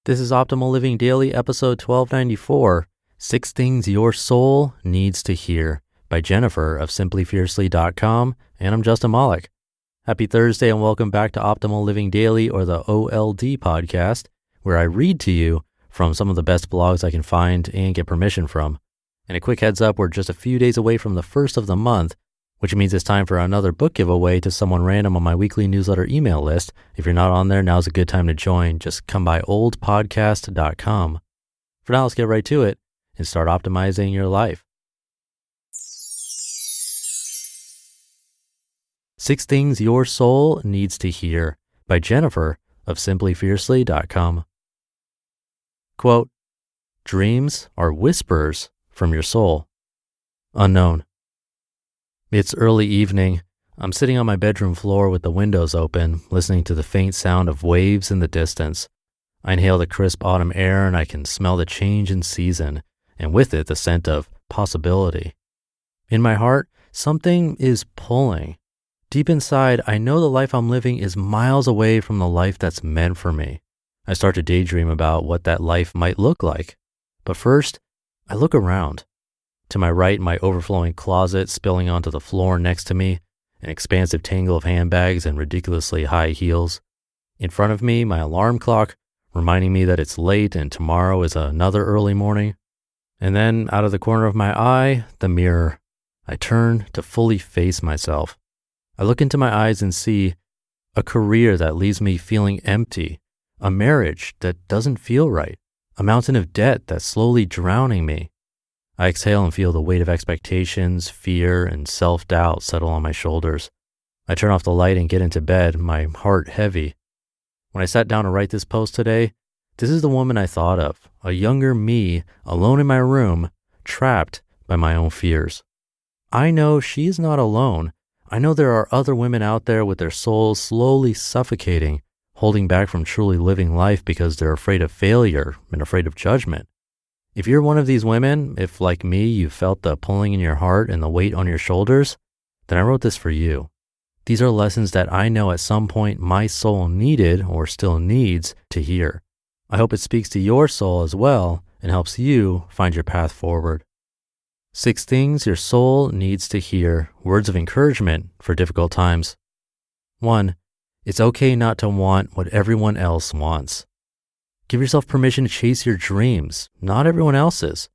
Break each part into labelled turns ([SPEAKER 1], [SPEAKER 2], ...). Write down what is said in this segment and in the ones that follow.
[SPEAKER 1] This is Optimal Living Daily, episode 1294, 6 Things Your Soul Needs to Hear by Jennifer of simplyfiercely.com, and I'm Justin Malik. Happy Thursday and welcome back to Optimal Living Daily, or the OLD podcast, where I read to you from some of the best blogs I can find and get permission from. And a quick heads up, we're just a few days away from the first of the month, which means it's time for another book giveaway to someone random on my weekly newsletter email list. If you're not on there, now's a good time to join. Just come by oldpodcast.com. For now, let's get right to it and start optimizing your life. 6 Things Your Soul Needs to Hear by Jennifer of simplyfiercely.com. Quote, dreams are whispers from your soul. Unknown. It's early evening. I'm sitting on my bedroom floor with the windows open, listening to the faint sound of waves in the distance. I inhale the crisp autumn air and I can smell the change in season, and with it the scent of possibility. In my heart, something is pulling. Deep inside, I know the life I'm living is miles away from the life that's meant for me. I start to daydream about what that life might look like. But first, I look around. To my right, my overflowing closet spilling onto the floor next to me, an expansive tangle of handbags and ridiculously high heels. In front of me, my alarm clock, reminding me that it's late and tomorrow is another early morning. And then, out of the corner of my eye, the mirror. I turn to fully face myself. I look into my eyes and see a career that leaves me feeling empty, a marriage that doesn't feel right, a mountain of debt that's slowly drowning me. I exhale and feel the weight of expectations, fear, and self-doubt settle on my shoulders. I turn off the light and get into bed, my heart heavy. When I sat down to write this post today, this is the woman I thought of, a younger me, alone in my room, trapped by my own fears. I know she's not alone. I know there are other women out there with their souls slowly suffocating, holding back from truly living life because they're afraid of failure and afraid of judgment. If you're one of these women, if like me, you felt the pulling in your heart and the weight on your shoulders, then I wrote this for you. These are lessons that I know at some point my soul needed or still needs to hear. I hope it speaks to your soul as well and helps you find your path forward. 6 things your soul needs to hear, words of encouragement for difficult times. 1. It's okay not to want what everyone else wants. Give yourself permission to chase your dreams, not everyone else's.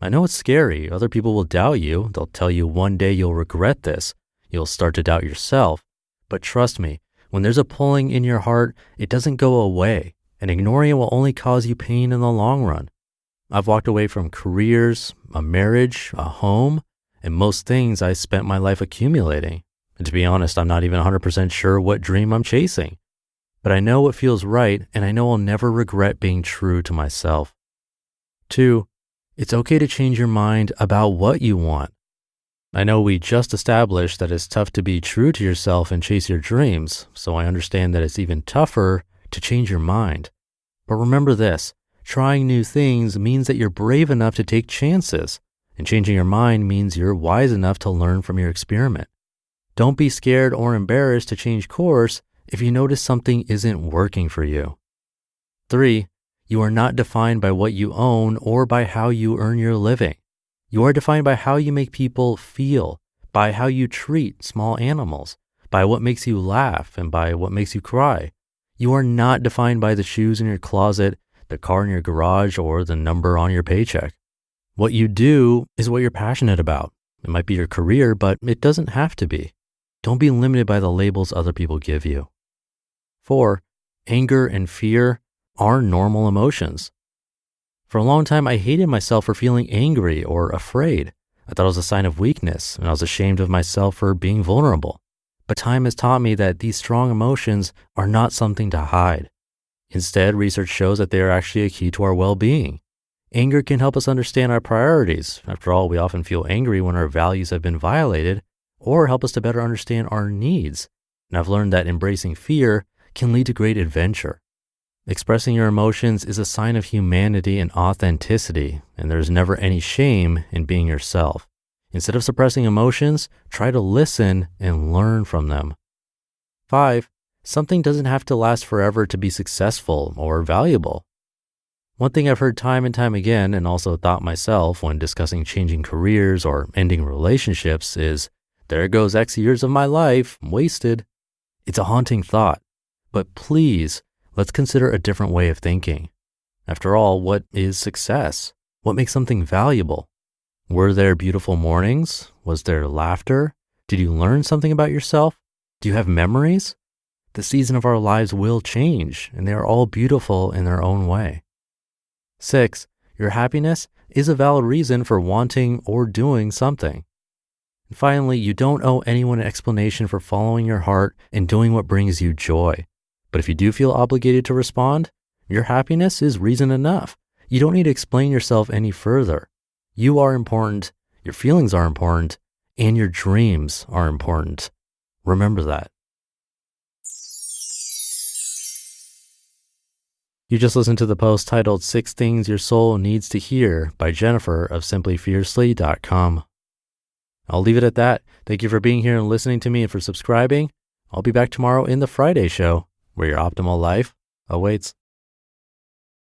[SPEAKER 1] I know it's scary. Other people will doubt you. They'll tell you one day you'll regret this. You'll start to doubt yourself. But trust me, when there's a pulling in your heart, it doesn't go away, and ignoring it will only cause you pain in the long run. I've walked away from careers, a marriage, a home, and most things I spent my life accumulating. And to be honest, I'm not even 100% sure what dream I'm chasing. But I know what feels right, and I know I'll never regret being true to myself. 2, it's okay to change your mind about what you want. I know we just established that it's tough to be true to yourself and chase your dreams, so I understand that it's even tougher to change your mind. But remember this, trying new things means that you're brave enough to take chances, and changing your mind means you're wise enough to learn from your experiment. Don't be scared or embarrassed to change course if you notice something isn't working for you. 3, you are not defined by what you own or by how you earn your living. You are defined by how you make people feel, by how you treat small animals, by what makes you laugh, and by what makes you cry. You are not defined by the shoes in your closet, the car in your garage, or the number on your paycheck. What you do is what you're passionate about. It might be your career, but it doesn't have to be. Don't be limited by the labels other people give you. 4, anger and fear are normal emotions. For a long time, I hated myself for feeling angry or afraid. I thought it was a sign of weakness, and I was ashamed of myself for being vulnerable. But time has taught me that these strong emotions are not something to hide. Instead, research shows that they are actually a key to our well-being. Anger can help us understand our priorities. After all, we often feel angry when our values have been violated, or help us to better understand our needs. And I've learned that embracing fear can lead to great adventure. Expressing your emotions is a sign of humanity and authenticity, and there's never any shame in being yourself. Instead of suppressing emotions, try to listen and learn from them. 5, something doesn't have to last forever to be successful or valuable. One thing I've heard time and time again, and also thought myself when discussing changing careers or ending relationships, is there goes X years of my life wasted. It's a haunting thought, but please, let's consider a different way of thinking. After all, what is success? What makes something valuable? Were there beautiful mornings? Was there laughter? Did you learn something about yourself? Do you have memories? The season of our lives will change, and they are all beautiful in their own way. 6, your happiness is a valid reason for wanting or doing something. And finally, you don't owe anyone an explanation for following your heart and doing what brings you joy. But if you do feel obligated to respond, your happiness is reason enough. You don't need to explain yourself any further. You are important, your feelings are important, and your dreams are important. Remember that. You just listened to the post titled 6 Things Your Soul Needs to Hear by Jennifer of simplyfiercely.com. I'll leave it at that. Thank you for being here and listening to me and for subscribing. I'll be back tomorrow in the Friday show, where your optimal life awaits.